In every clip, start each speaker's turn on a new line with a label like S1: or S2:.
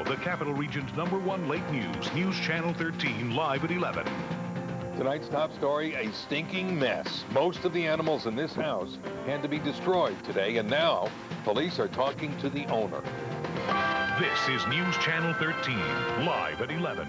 S1: the Capital Region's #1 late news, News Channel 13, live at 11.
S2: Tonight's top story, a stinking mess. Most of the animals in this house had to be destroyed today, and now police are talking to the owner.
S1: This is News Channel 13, live at 11.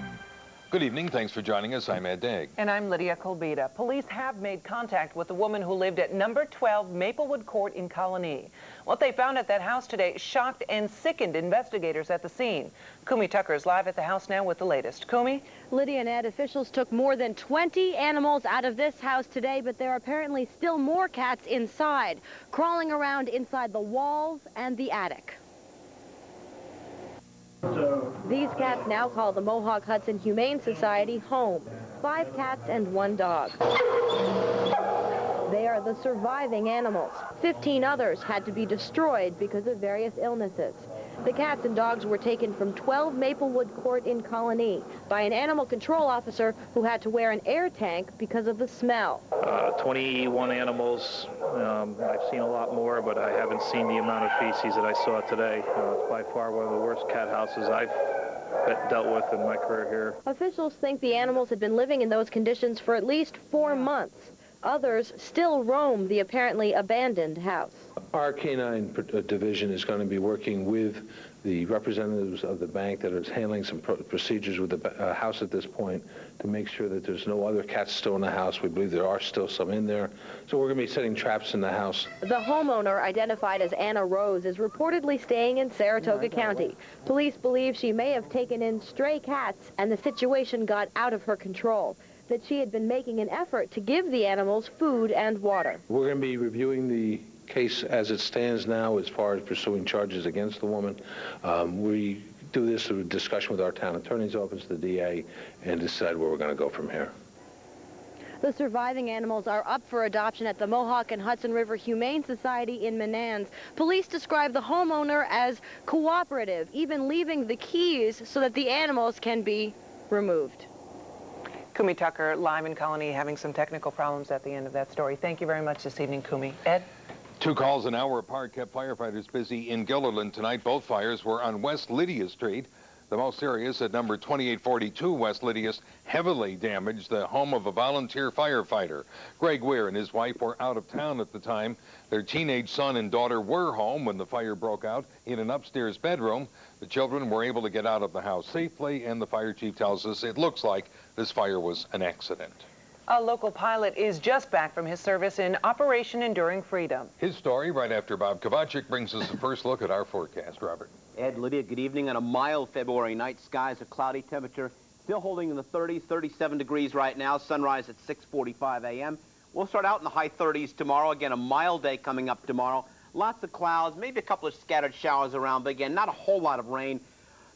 S2: Good evening. Thanks for joining us. I'm Ed Dague.
S3: And I'm Lydia Kulbida. Police have made contact with the woman who lived at number 12 Maplewood Court in Colony. What they found at that house today shocked and sickened investigators at the scene. Kumi Tucker is live at the house now with the latest. Kumi?
S4: Lydia and Ed, officials took more than 20 animals out of this house today, but there are apparently still more cats inside, crawling around inside the walls and the attic. These cats now call the Mohawk Hudson Humane Society home. 5 cats and 1 dog. They are the surviving animals. 15 others had to be destroyed because of various illnesses. The cats and dogs were taken from 12 Maplewood Court in Colony by an animal control officer who had to wear an air tank because of the smell.
S5: 21 animals. I've seen a lot more, but I haven't seen the amount of feces that I saw today. It's by far one of the worst cat houses I've dealt with in my career here.
S4: Officials think the animals had been living in those conditions for at least 4 months. Others still roam the apparently abandoned house.
S6: Our canine division is going to be working with the representatives of the bank that is handling some procedures with the house at this point to make sure that there's no other cats still in the house. We believe there are still some in there. So we're going to be setting traps in the house.
S4: The homeowner, identified as Anna Rose, is reportedly staying in Saratoga County. Police believe she may have taken in stray cats and the situation got out of her control. That she had been making an effort to give the animals food and water.
S6: We're going to be reviewing the case as it stands now as far as pursuing charges against the woman. We do this through discussion with our town attorney's office, the DA, and decide where we're going to go from here.
S4: The surviving animals are up for adoption at the Mohawk and Hudson River Humane Society in Menands. Police describe the homeowner as cooperative, even leaving the keys so that the animals can be removed.
S3: Kumi Tucker, live in Colony, having some technical problems at the end of that story. Thank you very much this evening, Kumi. Ed?
S2: 2 calls an hour apart kept firefighters busy in Gilderland tonight. Both fires were on West Lydia Street. The most serious at number 2842 West Lydia heavily damaged the home of a volunteer firefighter. Greg Weir and his wife were out of town at the time. Their teenage son and daughter were home when the fire broke out in an upstairs bedroom. The children were able to get out of the house safely, and the fire chief tells us it looks like this fire was an accident.
S3: A local pilot is just back from his service in Operation Enduring Freedom.
S2: His story right after Bob Kovachick brings us a first look at our forecast. Robert.
S7: Ed, Lydia, good evening. On a mild February night, skies are cloudy, temperature still holding in the 30s, 37 degrees right now. Sunrise at 6:45 a.m. We'll start out in the high 30s tomorrow. Again, a mild day coming up tomorrow. Lots of clouds, maybe a couple of scattered showers around, but again, not a whole lot of rain.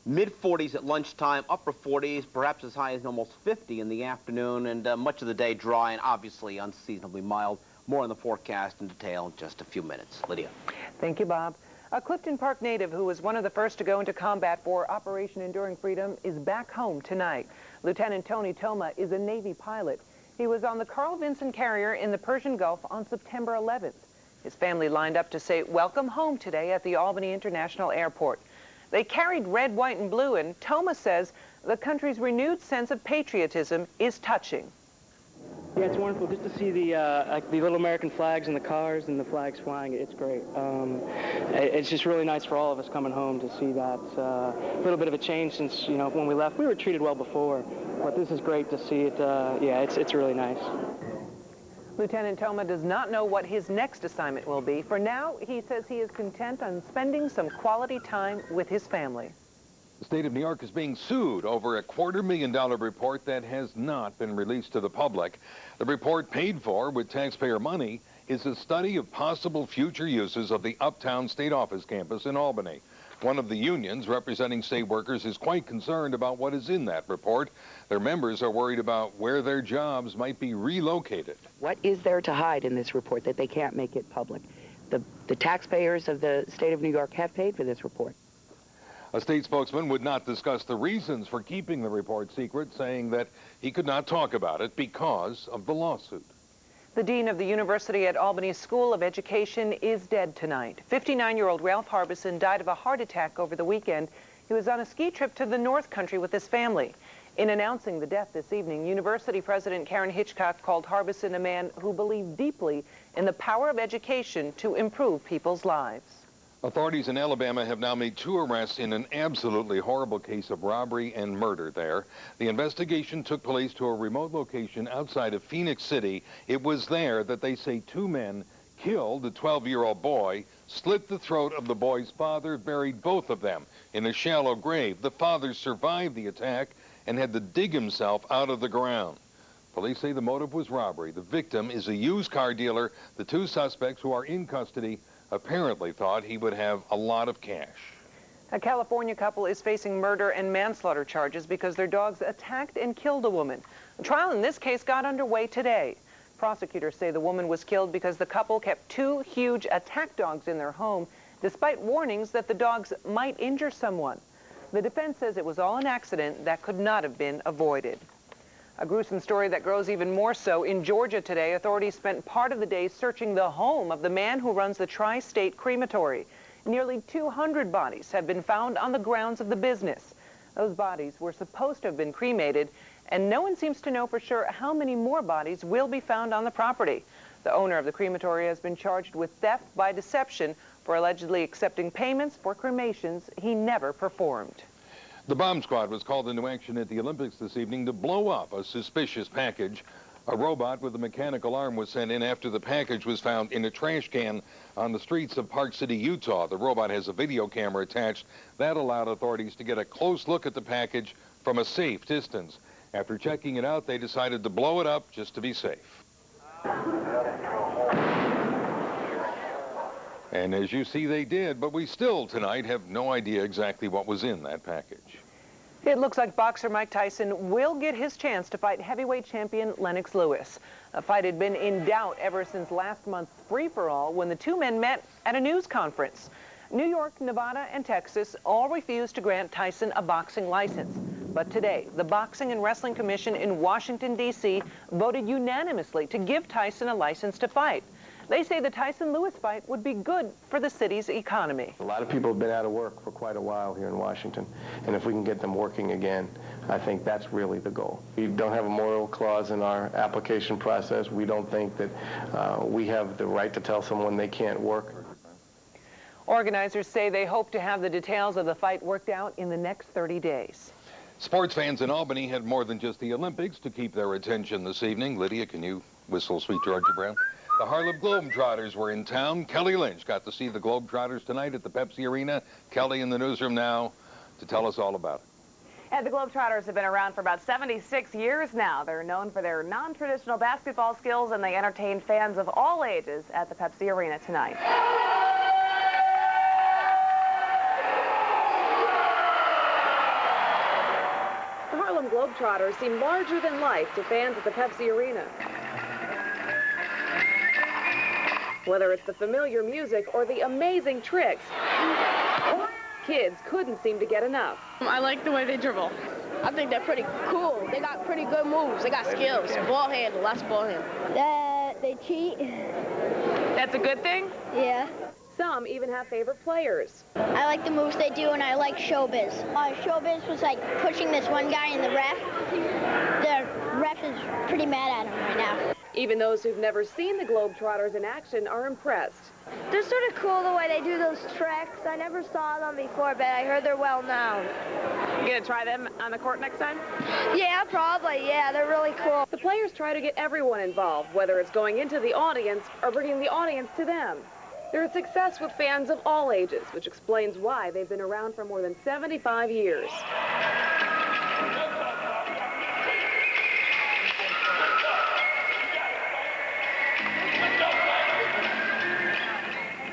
S7: Mid-40s at lunchtime, upper 40s, perhaps as high as almost 50 in the afternoon, and much of the day dry and obviously unseasonably mild. More on the forecast in detail in just a few minutes. Lydia.
S3: Thank you, Bob. A Clifton Park native who was one of the first to go into combat for Operation Enduring Freedom is back home tonight. Lieutenant Tony Toma is a Navy pilot. He was on the Carl Vinson carrier in the Persian Gulf on September 11th. His family lined up to say welcome home today at the Albany International Airport. They carried red, white, and blue, and Toma says the country's renewed sense of patriotism is touching.
S8: Yeah, it's wonderful just to see the little American flags in the cars and the flags flying. It's great. It's just really nice for all of us coming home to see that. A little bit of a change since, you know, when we left. We were treated well before, but this is great to see it. Yeah, it's really nice.
S3: Lieutenant Toma does not know what his next assignment will be. For now, he says he is content on spending some quality time with his family.
S2: The state of New York is being sued over a $250,000 report that has not been released to the public. The report, paid for with taxpayer money, is a study of possible future uses of the Uptown State Office campus in Albany. One of the unions representing state workers is quite concerned about what is in that report. Their members are worried about where their jobs might be relocated.
S9: What is there to hide in this report that they can't make it public? The taxpayers of the state of New York have paid for this report.
S2: A state spokesman would not discuss the reasons for keeping the report secret, saying that he could not talk about it because of the lawsuit.
S3: The dean of the University at Albany School of Education is dead tonight. 59-year-old Ralph Harbison died of a heart attack over the weekend. He was on a ski trip to the North Country with his family. In announcing the death this evening, University President Karen Hitchcock called Harbison a man who believed deeply in the power of education to improve people's lives.
S2: Authorities in Alabama have now made 2 arrests in an absolutely horrible case of robbery and murder there. The investigation took place to a remote location outside of Phoenix City. It was there that they say 2 men killed a 12-year-old boy, slit the throat of the boy's father, buried both of them in a shallow grave. The father survived the attack and had to dig himself out of the ground. Police say the motive was robbery. The victim is a used car dealer. The 2 suspects who are in custody apparently thought he would have a lot of cash.
S3: A California couple is facing murder and manslaughter charges because their dogs attacked and killed a woman. The trial in this case got underway today. Prosecutors say the woman was killed because the couple kept 2 huge attack dogs in their home, despite warnings that the dogs might injure someone. The defense says it was all an accident that could not have been avoided. A gruesome story that grows even more so in Georgia today. Authorities spent part of the day searching the home of the man who runs the Tri-State Crematory. Nearly 200 bodies have been found on the grounds of the business. Those bodies were supposed to have been cremated, and no one seems to know for sure how many more bodies will be found on the property. The owner of the crematory has been charged with theft by deception for allegedly accepting payments for cremations he never performed.
S2: The bomb squad was called into action at the Olympics this evening to blow up a suspicious package. A robot with a mechanical arm was sent in after the package was found in a trash can on the streets of Park City, Utah. The robot has a video camera attached. That allowed authorities to get a close look at the package from a safe distance. After checking it out, they decided to blow it up just to be safe. And as you see, they did, but we still tonight have no idea exactly what was in that package.
S3: It looks like boxer Mike Tyson will get his chance to fight heavyweight champion Lennox Lewis. A fight had been in doubt ever since last month's free-for-all when the 2 men met at a news conference. New York, Nevada, and Texas all refused to grant Tyson a boxing license. But today, the Boxing and Wrestling Commission in Washington, D.C. voted unanimously to give Tyson a license to fight. They say the Tyson-Lewis fight would be good for the city's economy.
S10: A lot of people have been out of work for quite a while here in Washington, and if we can get them working again, I think that's really the goal. We don't have a moral clause in our application process. We don't think that we have the right to tell someone they can't work.
S3: Organizers say they hope to have the details of the fight worked out in the next 30 days.
S2: Sports fans in Albany had more than just the Olympics to keep their attention this evening. Lydia, can you whistle Sweet Georgia Brown? The Harlem Globetrotters were in town. Kelly Lynch got to see the Globetrotters tonight at the Pepsi Arena. Kelly in the newsroom now to tell us all about it.
S11: And the Globetrotters have been around for about 76 years now. They're known for their non-traditional basketball skills, and they entertain fans of all ages at the Pepsi Arena tonight. The Harlem Globetrotters seem larger than life to fans at the Pepsi Arena. Whether it's the familiar music or the amazing tricks, kids couldn't seem to get enough.
S12: I like the way they dribble.
S13: I think they're pretty cool. They got pretty good moves. They got skills. Ball handle, lots of ball handle.
S14: They cheat.
S11: That's a good thing?
S14: Yeah.
S11: Some even have favorite players.
S14: I like the moves they do, and I like Showbiz. Showbiz was like pushing this one guy in the ref. The ref is pretty mad at him right now.
S11: Even those who've never seen the Globetrotters in action are impressed.
S14: They're sort of cool the way they do those tricks. I never saw them before, but I heard they're well known.
S11: You gonna try them on the court next time?
S14: Yeah, probably. Yeah, they're really cool.
S11: The players try to get everyone involved, whether it's going into the audience or bringing the audience to them. They're a success with fans of all ages, which explains why they've been around for more than 75 years.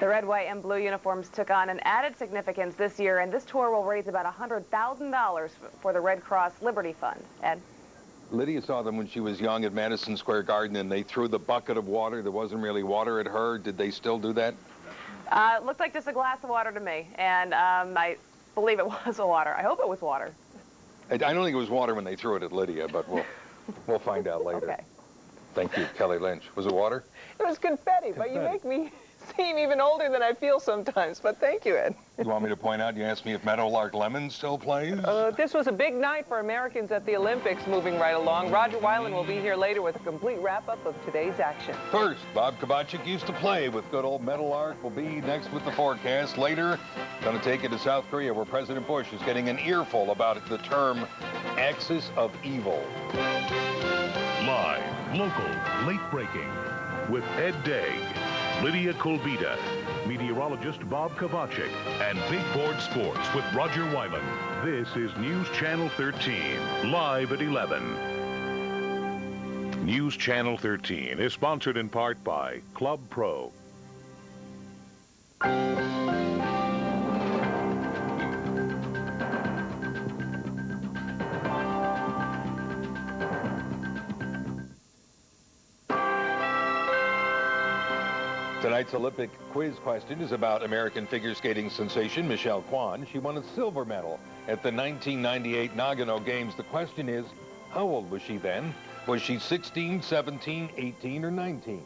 S11: The red, white, and blue uniforms took on an added significance this year, and this tour will raise about $100,000 for the Red Cross Liberty Fund. Ed?
S2: Lydia saw them when she was young at Madison Square Garden, and they threw the bucket of water. There wasn't really water at her. Did they still do that?
S11: It looked like just a glass of water to me, and I believe it was water. I hope it was water.
S2: I don't think it was water when they threw it at Lydia, but we'll find out later.
S3: Okay.
S2: Thank you, Kelly Lynch. Was it water?
S3: It was confetti, but you make me seem even older than I feel sometimes, but thank you, Ed.
S2: You want me to point out, you asked me if Meadowlark Lemon still plays?
S3: This was a big night for Americans at the Olympics, moving right along. Rodger Wyland will be here later with a complete wrap-up of today's action.
S2: First, Bob Kovachick used to play with good old Meadowlark. Will be next with the forecast. Later, going to take you to South Korea, where President Bush is getting an earful about the term axis of evil.
S1: Live, local, late-breaking, with Ed Dague, Lydia Kulbida, meteorologist Bob Kovachick, and Big Board Sports with Rodger Wyland. This is News Channel 13, live at 11. News Channel 13 is sponsored in part by Club Pro.
S2: Tonight's Olympic quiz question is about American figure skating sensation Michelle Kwan. She won a silver medal at the 1998 Nagano Games. The question is, how old was she then? Was she 16, 17, 18, or 19?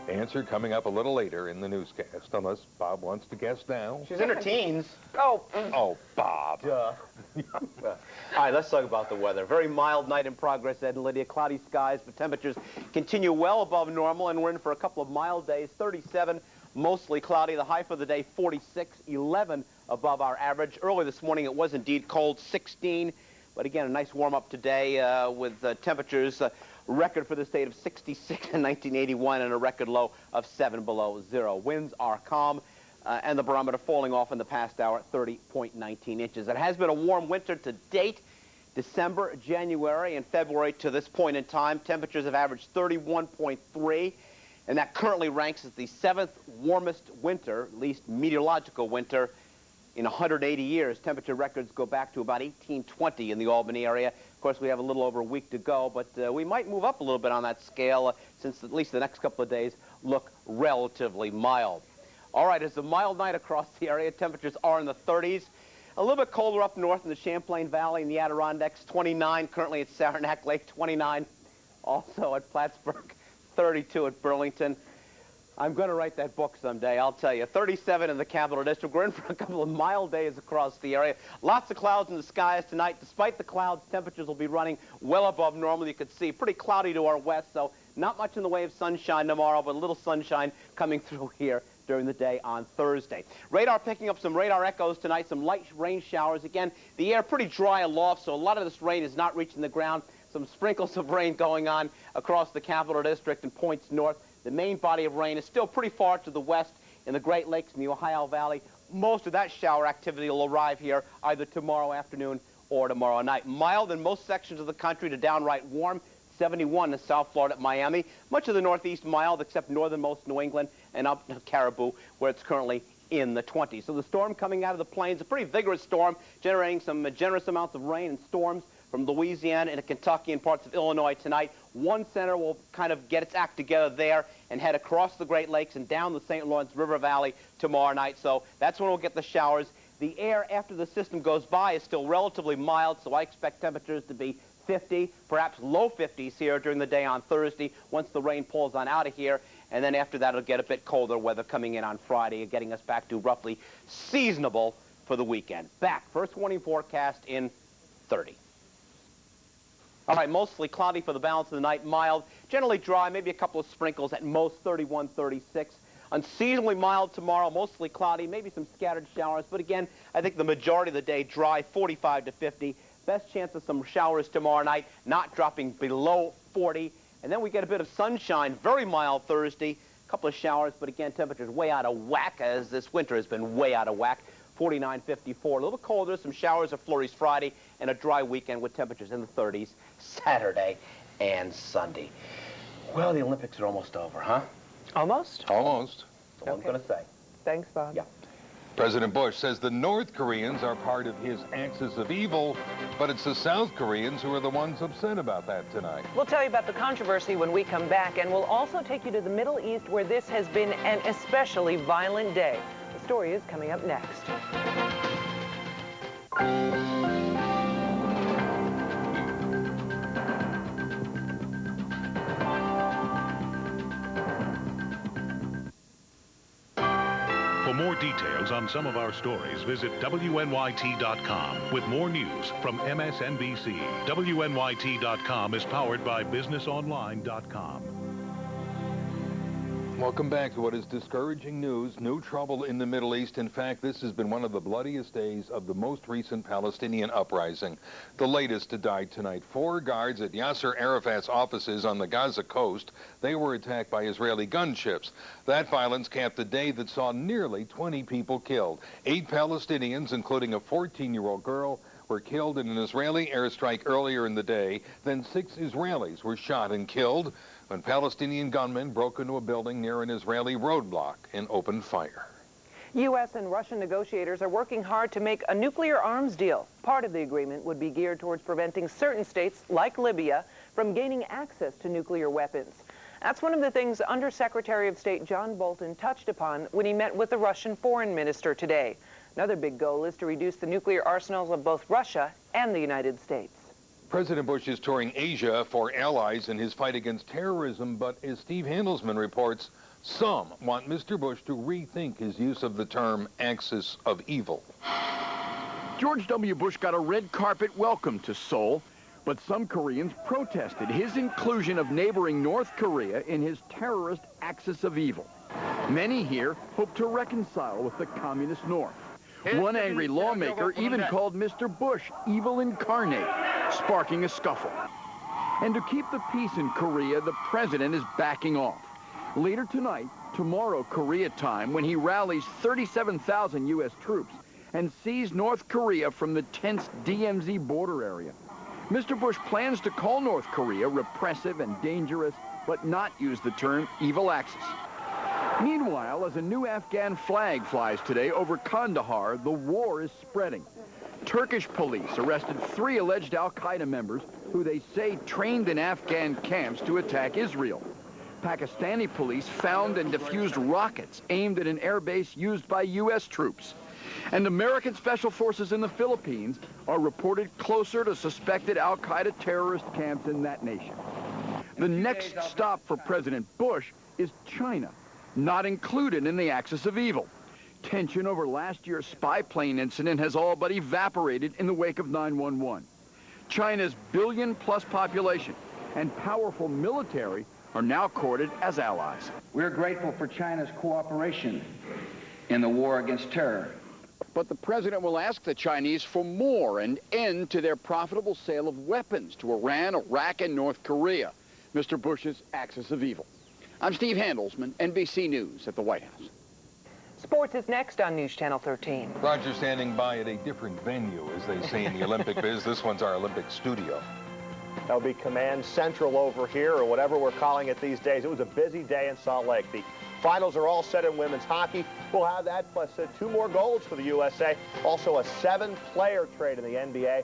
S2: The answer coming up a little later in the newscast, unless Bob wants to guess now.
S7: She's in her teens.
S2: Oh, Bob.
S7: Duh. All right, let's talk about the weather. Very mild night in progress, Ed and Lydia. Cloudy skies, but temperatures continue well above normal, and we're in for a couple of mild days. 37, mostly cloudy. The high for the day, 46, 11 above our average. Early this morning, it was indeed cold, 16. But again, a nice warm-up today with temperatures. Record for the state of 66 in 1981 and a record low of 7 below zero. Winds are calm and the barometer falling off in the past hour at 30.19 inches. It has been a warm winter to date. December, January, and February to this point in time, temperatures have averaged 31.3, and that currently ranks as the 7th warmest winter, at least meteorological winter, in 180 years. Temperature records go back to about 1820 in the Albany area. Of course, we have a little over a week to go, but we might move up a little bit on that scale since at least the next couple of days look relatively mild. All right, it's a mild night across the area. Temperatures are in the 30s. A little bit colder up north in the Champlain Valley and the Adirondacks, 29 currently at Saranac Lake, 29 also at Plattsburgh, 32 at Burlington. I'm going to write that book someday, I'll tell you. 37 in the Capital District. We're in for a couple of mild days across the area. Lots of clouds in the skies tonight. Despite the clouds, temperatures will be running well above normal. You can see pretty cloudy to our west, so not much in the way of sunshine tomorrow, but a little sunshine coming through here during the day on Thursday. Radar picking up some radar echoes tonight, some light rain showers. Again, the air pretty dry aloft, so a lot of this rain is not reaching the ground. Some sprinkles of rain going on across the Capital District and points north. The main body of rain is still pretty far to the west in the Great Lakes and the Ohio Valley. Most of that shower activity will arrive here either tomorrow afternoon or tomorrow night. Mild in most sections of the country to downright warm. 71 in South Florida at Miami. Much of the Northeast mild, except northernmost New England and up to Caribou, where it's currently in the 20s. So the storm coming out of the plains, a pretty vigorous storm, generating some generous amounts of rain and storms from Louisiana into Kentucky and parts of Illinois tonight. One center will kind of get its act together there and head across the Great Lakes and down the St. Lawrence River Valley tomorrow night. So that's when we'll get the showers. The air after the system goes by is still relatively mild, so I expect temperatures to be 50, perhaps low 50s here during the day on Thursday once the rain pulls on out of here. And then after that, it'll get a bit colder weather coming in on Friday, getting us back to roughly seasonable for the weekend. Back, first warning forecast in 30. All right, mostly cloudy for the balance of the night, mild, generally dry, maybe a couple of sprinkles at most, 31, 36. Unseasonably mild tomorrow, mostly cloudy, maybe some scattered showers. But again, I think the majority of the day dry, 45 to 50. Best chance of some showers tomorrow night, not dropping below 40. And then we get a bit of sunshine, very mild Thursday, a couple of showers, but again, temperatures way out of whack, as this winter has been way out of whack. 49, 54, a little bit colder, some showers or flurries Friday, and a dry weekend with temperatures in the 30s Saturday and Sunday. Well, the Olympics are almost over, huh?
S3: Almost?
S2: Almost.
S7: That's all I'm going to say.
S3: Thanks, Bob.
S7: Yeah.
S2: President Bush says the North Koreans are part of his axis of evil, but it's the South Koreans who are the ones upset about that tonight.
S3: We'll tell you about the controversy when we come back, and we'll also take you to the Middle East, where this has been an especially violent day. The story is coming up next.
S1: For more details on some of our stories, visit WNYT.com with more news from MSNBC. WNYT.com is powered by BusinessOnline.com.
S2: Welcome back to what is discouraging news. New trouble in the Middle East. In fact, this has been one of the bloodiest days of the most recent Palestinian uprising. The latest died tonight. 4 guards at Yasser Arafat's offices on the Gaza coast. They were attacked by Israeli gunships. That violence capped a day that saw nearly 20 people killed. 8 Palestinians, including a 14-year-old girl, were killed in an Israeli airstrike earlier in the day. Then 6 Israelis were shot and killed when Palestinian gunmen broke into a building near an Israeli roadblock and opened fire.
S3: U.S. and Russian negotiators are working hard to make a nuclear arms deal. Part of the agreement would be geared towards preventing certain states, like Libya, from gaining access to nuclear weapons. That's one of the things Undersecretary of State John Bolton touched upon when he met with the Russian foreign minister today. Another big goal is to reduce the nuclear arsenals of both Russia and the United States.
S2: President Bush is touring Asia for allies in his fight against terrorism, but as Steve Handelsman reports, some want Mr. Bush to rethink his use of the term axis of evil.
S12: George W. Bush got a red carpet welcome to Seoul, but some Koreans protested his inclusion of neighboring North Korea in his terrorist axis of evil. Many here hope to reconcile with the communist North. One angry lawmaker even called Mr. Bush evil incarnate, sparking a scuffle. And to keep the peace in Korea, the president is backing off. Later tonight, tomorrow Korea time, when he rallies 37,000 U.S. troops and sees North Korea from the tense DMZ border area. Mr. Bush plans to call North Korea repressive and dangerous, but not use the term evil axis. Meanwhile, as a new Afghan flag flies today over Kandahar, the war is spreading. Turkish police arrested 3 alleged al-Qaeda members who they say trained in Afghan camps to attack Israel. Pakistani police found and defused rockets aimed at an airbase used by U.S. troops. And American special forces in the Philippines are reported closer to suspected al-Qaeda terrorist camps in that nation. The next stop for President Bush is China, not included in the axis of evil. Tension over last year's spy plane incident has all but evaporated in the wake of 9/11. China's billion-plus population and powerful military are now courted as allies.
S15: We're grateful for China's cooperation in the war against terror.
S12: But the president will ask the Chinese for more, an end to their profitable sale of weapons to Iran, Iraq, and North Korea, Mr. Bush's axis of evil. I'm Steve Handelsman, NBC News at the White House.
S3: Sports is next on News Channel 13.
S2: Roger standing by at a different venue, as they say in the Olympic biz. This one's our Olympic studio.
S16: That'll be Command Central over here, or whatever we're calling it these days. It was a busy day in Salt Lake. The finals are all set in women's hockey. We'll have that, plus 2 more golds for the USA. Also a 7-player trade in the NBA.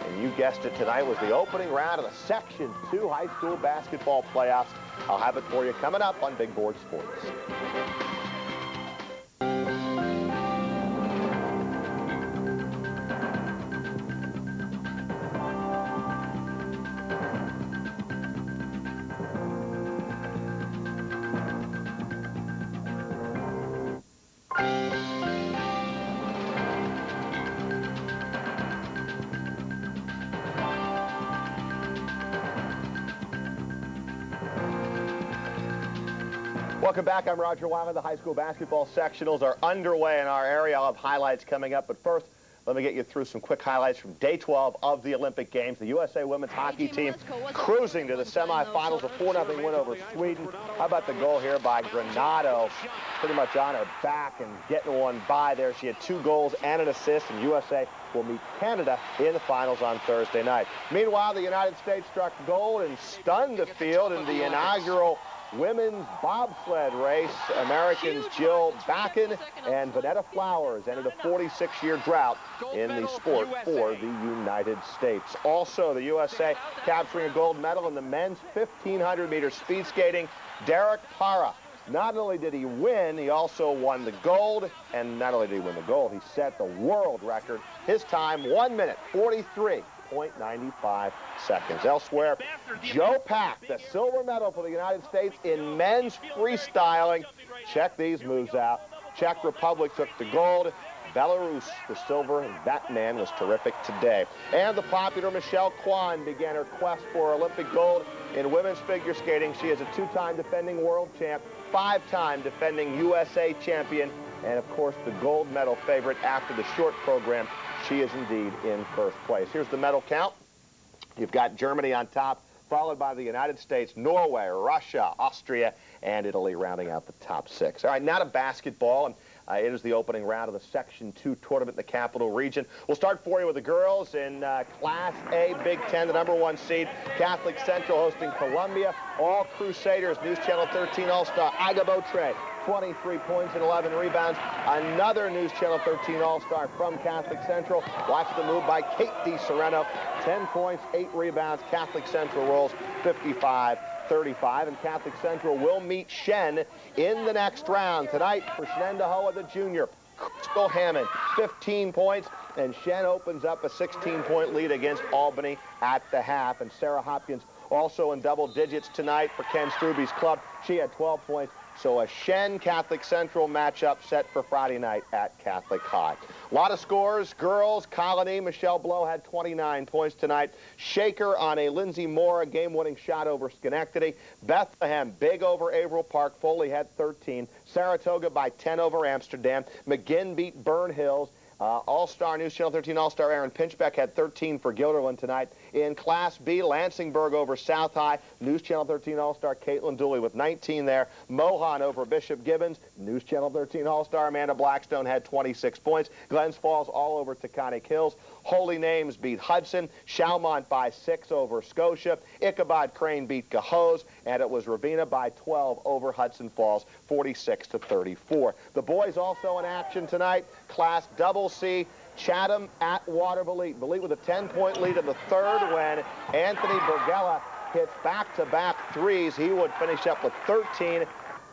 S16: And you guessed it, tonight was the opening round of the Section 2 high school basketball playoffs. I'll have it for you coming up on Big Board Sports. Welcome back. I'm Rodger Wyland. The high school basketball sectionals are underway in our area. I'll have highlights coming up, but first, let me get you through some quick highlights from day 12 of the Olympic Games. The USA women's hockey team cruising to the semifinals, a 4-0 win over Sweden. How about the goal here by Granado? Pretty much on her back and getting one by there. She had 2 goals and an assist, and USA will meet Canada in the finals on Thursday night. Meanwhile, the United States struck gold and stunned the field in the inaugural women's bobsled race. Americans Jill Bakken and Vanetta Flowers ended a 46-year drought in the sport for the United States. Also, the USA capturing a gold medal in the men's 1,500-meter speed skating. Derek Para, not only did he win, he also won the gold. And not only did he win the gold, he set the world record. His time, 1 minute, 43.95 seconds. Elsewhere, Joe Pack, the silver medal for the United States in men's freestyling. Check these moves out. Czech Republic took the gold. Belarus, the silver, and that man was terrific today. And the popular Michelle Kwan began her quest for Olympic gold in women's figure skating. She is a 2-time defending world champ, 5-time defending USA champion, and of course the gold medal favorite after the short program. She is indeed in first place. Here's the medal count. You've got Germany on top, followed by the United States, Norway, Russia, Austria, and Italy rounding out the top 6. All right, now to basketball. It is the opening round of the Section 2 tournament in the Capital Region. We'll start for you with the girls in Class A, Big Ten, the #1 seed. Catholic Central hosting Columbia. All Crusaders, News Channel 13 All-Star Agabotre, 23 points and 11 rebounds. Another News Channel 13 All-Star from Catholic Central. Watch the move by Kate DiSereno, 10 points, 8 rebounds. Catholic Central rolls 55-35, and Catholic Central will meet Shen in the next round tonight for Shenendahoa, the junior. Crystal Hammond, 15 points, and Shen opens up a 16-point lead against Albany at the half. And Sarah Hopkins also in double digits tonight for Ken Struby's club. She had 12 points. So a Shen Catholic Central matchup set for Friday night at Catholic High. A lot of scores. Girls, Colony, Michelle Blow had 29 points tonight. Shaker on a Lindsay Mora game-winning shot over Schenectady. Bethlehem big over Averill Park. Foley had 13. Saratoga by 10 over Amsterdam. McGinn beat Burn Hills. All-Star News Channel 13 All-Star Aaron Pinchbeck had 13 for Guilderland tonight. In Class B, Lansingburg over South High. News Channel 13 All-Star Caitlin Dooley with 19 there. Mohan over Bishop Gibbons. News Channel 13 All-Star Amanda Blackstone had 26 points. Glens Falls all over Taconic Hills. Holy Names beat Hudson. Chalmont by 6 over Scotia. Ichabod Crane beat Cohoes. And it was Ravenna by 12 over Hudson Falls, 46-34. The boys also in action tonight. Class Double C, Chatham at Waterville. Elite with a 10-point lead in the third when Anthony Bergella hits back-to-back threes. He would finish up with 13.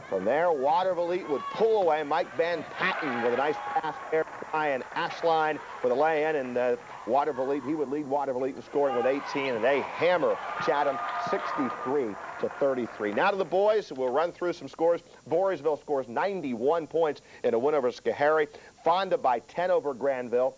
S16: From there, Waterville would pull away. Mike Van Patten with a nice pass there. Ryan Ashline with a lay-in, and Waterville, he would lead Waterville in scoring with 18, and they hammer Chatham 63-33. Now to the boys. We'll run through some scores. Voorheesville scores 91 points in a win over Schoharie. Fonda by 10 over Granville.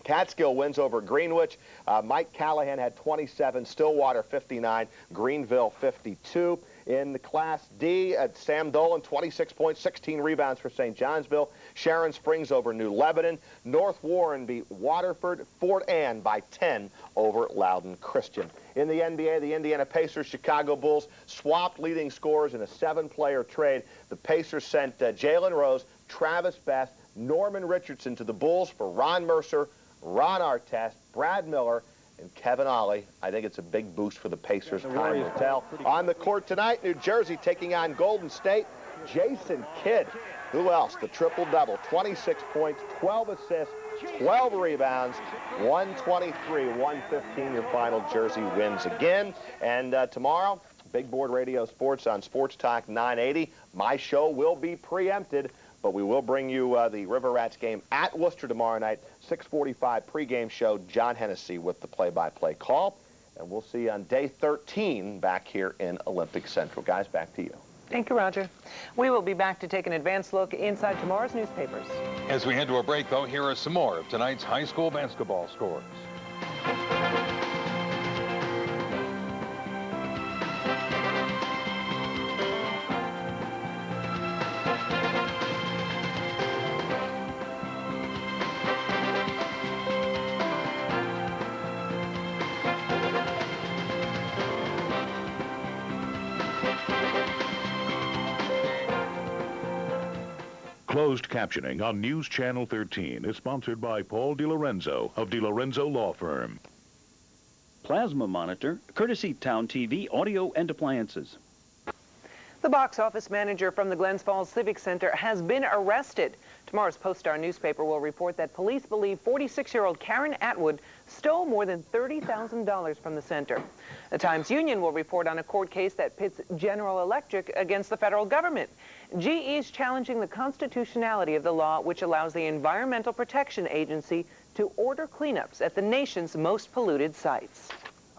S16: Catskill wins over Greenwich. Mike Callahan had 27, Stillwater 59, Greenville 52. In the Class D, Sam Dolan, 26 points, 16 rebounds for St. Johnsville. Sharon Springs over New Lebanon. North Warren beat Waterford. Fort Ann by 10 over Loudon Christian. In the NBA, the Indiana Pacers, Chicago Bulls swapped leading scorers in a 7-player trade. The Pacers sent Jalen Rose, Travis Best, Norman Richardson to the Bulls for Ron Mercer, Ron Artest, Brad Miller, and Kevin Ollie. I think it's a big boost for the Pacers. Time will tell. On the court tonight, New Jersey taking on Golden State. Jason Kidd. Who else? The triple-double. 26 points, 12 assists, 12 rebounds, 123-115. Your final. Jersey wins again. And tomorrow, Big Board Radio Sports on Sports Talk 980. My show will be preempted, but we will bring you the River Rats game at Worcester tomorrow night, 6:45 pregame show. John Hennessy with the play-by-play call. And we'll see you on day 13 back here in Olympic Central. Guys, back to you.
S3: Thank you, Roger. We will be back to take an advanced look inside tomorrow's newspapers.
S2: As we head to a break, though, here are some more of tonight's high school basketball scores.
S1: Closed captioning on News Channel 13 is sponsored by Paul DiLorenzo of DiLorenzo Law Firm.
S17: Plasma monitor, courtesy Town TV, audio and appliances.
S3: The box office manager from the Glens Falls Civic Center has been arrested. Tomorrow's Post-Star newspaper will report that police believe 46-year-old Karen Atwood stole more than $30,000 from the center. The Times-Union will report on a court case that pits General Electric against the federal government. GE is challenging the constitutionality of the law which allows the Environmental Protection Agency to order cleanups at the nation's most polluted sites.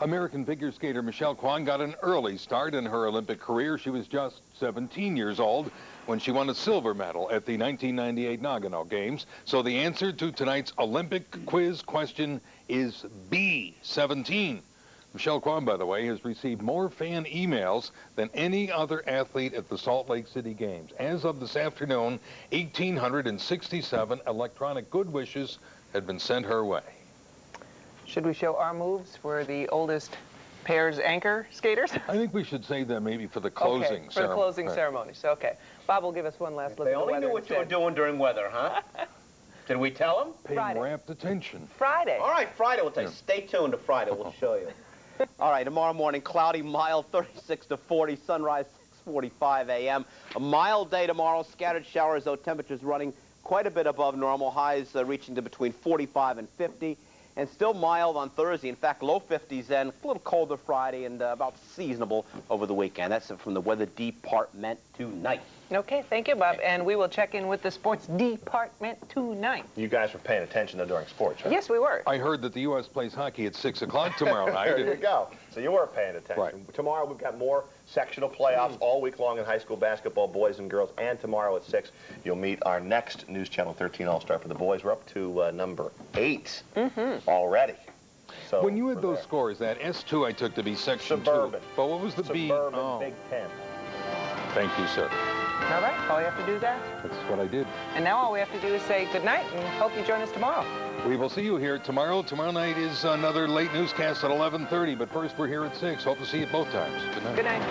S2: American figure skater Michelle Kwan got an early start in her Olympic career. She was just 17 years old when she won a silver medal at the 1998 Nagano Games. So the answer to tonight's Olympic quiz question is B, 17. Michelle Kwan, by the way, has received more fan emails than any other athlete at the Salt Lake City Games. As of this afternoon, 1,867 electronic good wishes had been sent her way.
S3: Should we show our moves for the oldest pairs anchor skaters?
S2: I think we should save them maybe for the closing ceremony.
S3: For the closing ceremonies. Okay. Bob will give us one last look at the weather.
S7: They only knew what you were doing during weather, huh? Did we tell them?
S2: Pay rapt attention.
S3: Friday.
S7: All right, Friday. We'll tell you. Stay tuned to Friday. We'll show you. All right, tomorrow morning, cloudy, mild, 36 to 40, sunrise 6:45 a.m. A mild day tomorrow, scattered showers, though temperatures running quite a bit above normal, highs reaching to between 45 and 50. And still mild on Thursday. In fact, low 50s then, a little colder Friday, and about seasonable over the weekend. That's it from the Weather Department tonight.
S3: Okay, thank you, Bob. And we will check in with the Sports Department tonight.
S16: You guys were paying attention though during sports, right?
S3: Yes, we were.
S2: I heard that the U.S. plays hockey at 6 o'clock tomorrow night.
S16: There you go. So you were paying attention.
S2: Right.
S16: Tomorrow we've got more sectional playoffs all week long in high school basketball, boys and girls. And tomorrow at 6, you'll meet our next News Channel 13 All-Star for the boys. We're up to number 8 already. So
S2: when you had those scores, that S2 I took to be Section 2. But what was the B?
S16: Suburban Big Ten.
S2: Thank you, sir.
S3: All right, all you have to do is ask.
S2: That's what I did.
S3: And now all we have to do is say good night and hope you join us tomorrow.
S2: We will see you here tomorrow. Tomorrow night is another late newscast at 11:30, but first we're here at 6. Hope to see you both times. Good night.
S3: Good night.